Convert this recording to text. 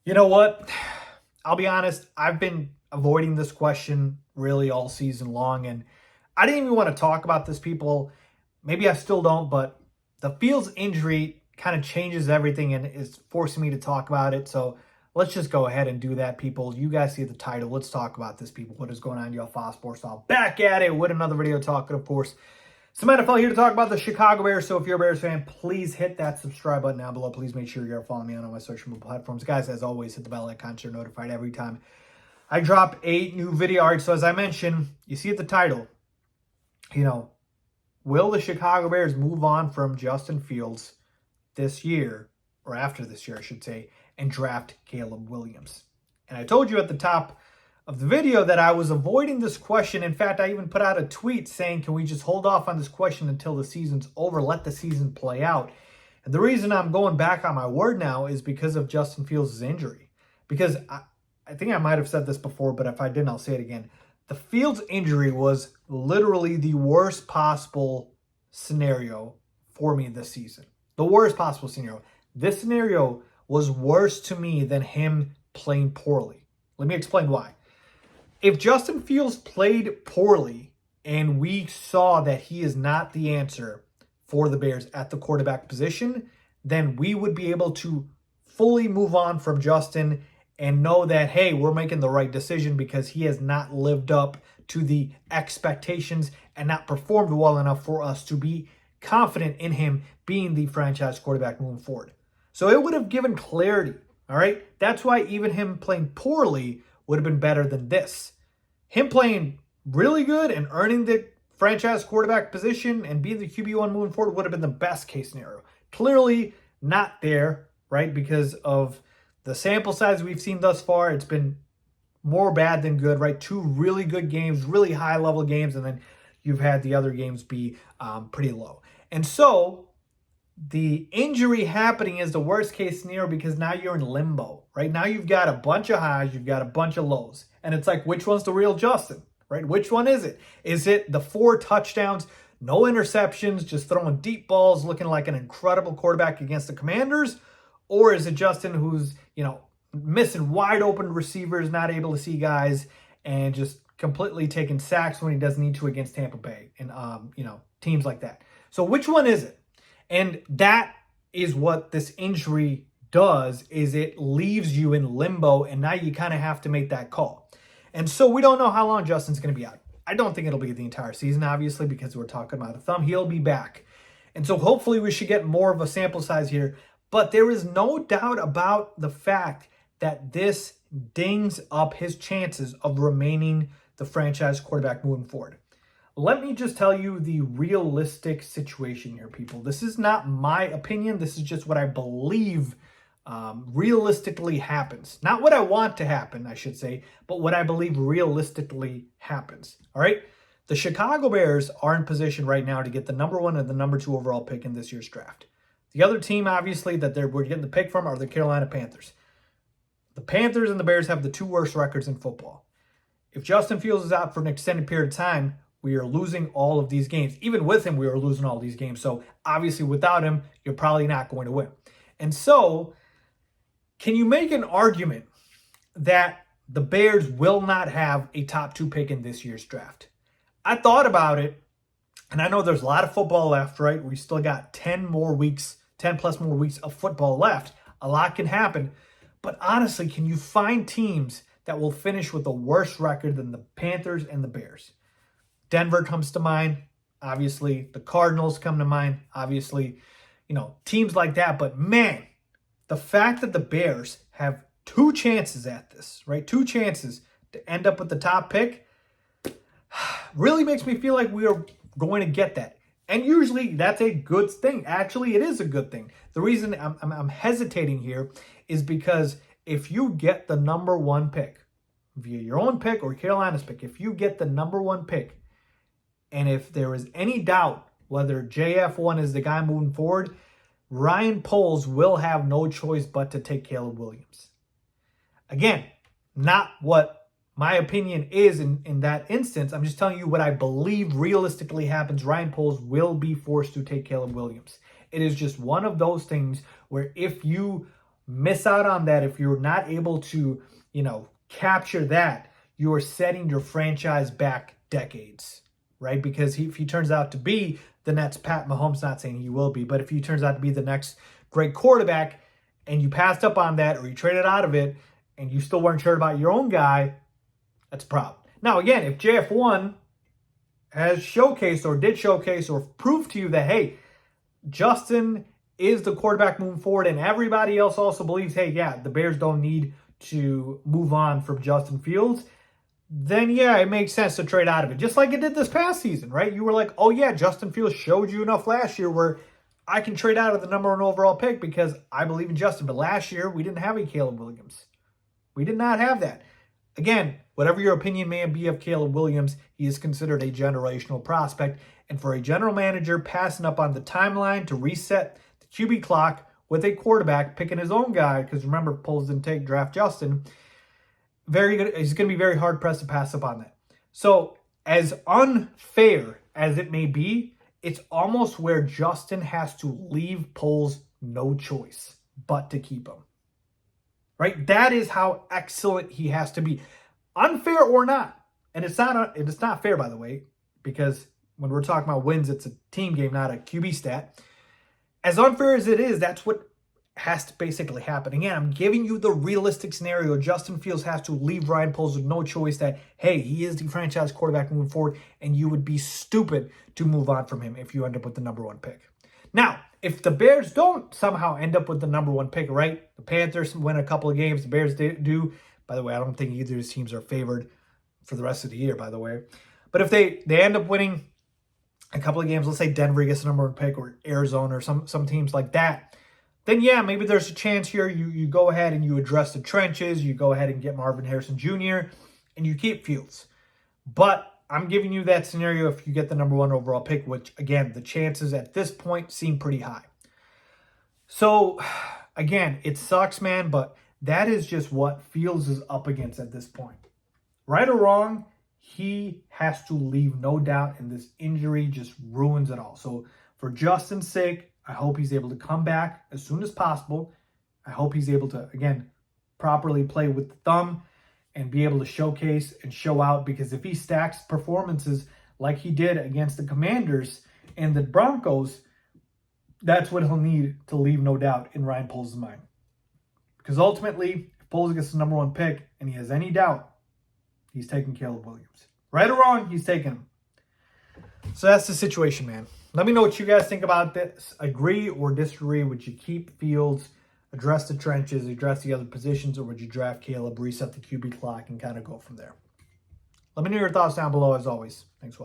You know what? I'll be honest, I've been avoiding this question really all season long, and I didn't even want to talk about this, people. Maybe I still don't, but the Fields injury kind of changes everything and is forcing me to talk about it. So let's just go ahead and do that, people. You guys see the title. Let's talk about this, people. What is going on, y'all? Faiz Sports Style back at it with another video talking, of course, some NFL here to talk about the Chicago Bears. So if you're a Bears fan, please hit that subscribe button down below. Please make sure you're following me on all my social media platforms. Guys, as always, hit the bell icon so you're notified every time I drop a new video. All right, so as I mentioned, you see at the title, will the Chicago Bears move on from Justin Fields this year, or after this year, I should say, and draft Caleb Williams? And I told you at the top of the video that I was avoiding this question. In fact, I even put out a tweet saying, can we just hold off on this question until the season's over, let the season play out? And the reason I'm going back on my word now is because of Justin Fields' injury. Because I think I might have said this before, but if I didn't, I'll say it again. The Fields injury was literally the worst possible scenario for me this season. The worst possible scenario. This scenario was worse to me than him playing poorly. Let me explain why. If Justin Fields played poorly and we saw that he is not the answer for the Bears at the quarterback position, then we would be able to fully move on from Justin and know that, hey, we're making the right decision because he has not lived up to the expectations and not performed well enough for us to be confident in him being the franchise quarterback moving forward. So it would have given clarity, all right? That's why even him playing poorly would have been better than this. Him playing really good and earning the franchise quarterback position and being the QB1 moving forward would have been the best case scenario. Clearly not there, right? Because of the sample size we've seen thus far, it's been more bad than good, right? Two really good games, really high level games, and then you've had the other games be pretty low. And so the injury happening is the worst case scenario because now you're in limbo, right? Now you've got a bunch of highs, you've got a bunch of lows. And it's like, which one's the real Justin, right? Which one is it? Is it the 4 touchdowns, no interceptions, just throwing deep balls, looking like an incredible quarterback against the Commanders? Or is it Justin who's, missing wide open receivers, not able to see guys, and just completely taking sacks when he doesn't need to against Tampa Bay and, teams like that? So which one is it? And that is what this injury does, is it leaves you in limbo, and now you kind of have to make that call. And so we don't know how long Justin's going to be out. I don't think it'll be the entire season, obviously, because we're talking about a thumb. He'll be back. And so hopefully we should get more of a sample size here. But there is no doubt about the fact that this dings up his chances of remaining the franchise quarterback moving forward. Let me just tell you the realistic situation here, people. This is not my opinion. This is just what I believe realistically happens. Not what I want to happen, I should say, but what I believe realistically happens. All right? The Chicago Bears are in position right now to get the number 1 and the number 2 overall pick in this year's draft. The other team, obviously, that we're getting the pick from are the Carolina Panthers. The Panthers and the Bears have the 2 worst records in football. If Justin Fields is out for an extended period of time, we are losing all of these games. Even with him, we are losing all these games. So obviously without him, you're probably not going to win. And so can you make an argument that the Bears will not have a top 2 pick in this year's draft? I thought about it, and I know there's a lot of football left, right? We still got 10 plus more weeks of football left. A lot can happen. But honestly, can you find teams that will finish with a worse record than the Panthers and the Bears? Denver comes to mind, obviously. The Cardinals come to mind, obviously. Teams like that. But man, the fact that the Bears have 2 chances at this, right? 2 chances to end up with the top pick really makes me feel like we are going to get that. And usually that's a good thing. Actually, it is a good thing. The reason I'm hesitating here is because if you get the number 1 pick, via your own pick or Carolina's pick, if you get the number 1 pick, and if there is any doubt whether JF1 is the guy moving forward, Ryan Poles will have no choice but to take Caleb Williams. Again, not what my opinion is in that instance. I'm just telling you what I believe realistically happens. Ryan Poles will be forced to take Caleb Williams. It is just one of those things where if you miss out on that. If you're not able to, capture that, you are setting your franchise back decades, right? Because if he turns out to be the next Pat Mahomes, not saying he will be, but if he turns out to be the next great quarterback and you passed up on that or you traded out of it and you still weren't sure about your own guy, that's a problem. Now, again, if JF1 has showcased or did showcase or proved to you that, hey, Justin is the quarterback moving forward and everybody else also believes, hey, yeah, the Bears don't need to move on from Justin Fields, then yeah, it makes sense to trade out of it. Just like it did this past season, right? You were like, oh yeah, Justin Fields showed you enough last year where I can trade out of the #1 overall pick because I believe in Justin. But last year, we didn't have a Caleb Williams. We did not have that. Again, whatever your opinion may be of Caleb Williams, he is considered a generational prospect. And for a general manager passing up on the timeline to reset the QB clock with a quarterback, picking his own guy, because remember, polls didn't take draft Justin, very good. He's going to be very hard-pressed to pass up on that. So as unfair as it may be, it's almost where Justin has to leave Poles no choice but to keep him. Right? That is how excellent he has to be. Unfair or not. And it's not fair, by the way, because when we're talking about wins, it's a team game, not a QB stat. As unfair as it is, that's what has to basically happen. Again, I'm giving you the realistic scenario. Justin Fields has to leave Ryan Poles with no choice that, hey, he is the franchise quarterback moving forward, and you would be stupid to move on from him if you end up with the #1 pick. Now, if the Bears don't somehow end up with the #1 pick, right? The Panthers win a couple of games. The Bears do. By the way, I don't think either of these teams are favored for the rest of the year, by the way. But if they end up winning a couple of games, let's say Denver gets the #1 pick or Arizona or some teams like that, then yeah, maybe there's a chance here you go ahead and you address the trenches, you go ahead and get Marvin Harrison Jr., and you keep Fields. But I'm giving you that scenario if you get the #1 overall pick, which, again, the chances at this point seem pretty high. So, again, it sucks, man, but that is just what Fields is up against at this point. Right or wrong, he has to leave, no doubt, and this injury just ruins it all. So, for Justin's sake, I hope he's able to come back as soon as possible. I hope he's able to, again, properly play with the thumb and be able to showcase and show out, because if he stacks performances like he did against the Commanders and the Broncos, that's what he'll need to leave, no doubt, in Ryan Poles' mind. Because ultimately, if Poles gets the #1 pick and he has any doubt, he's taking Caleb Williams. Right or wrong, he's taking him. So that's the situation, man. Let me know what you guys think about this. Agree or disagree? Would you keep Fields, address the trenches, address the other positions, or would you draft Caleb, reset the QB clock, and kind of go from there? Let me know your thoughts down below, as always. Thanks for watching.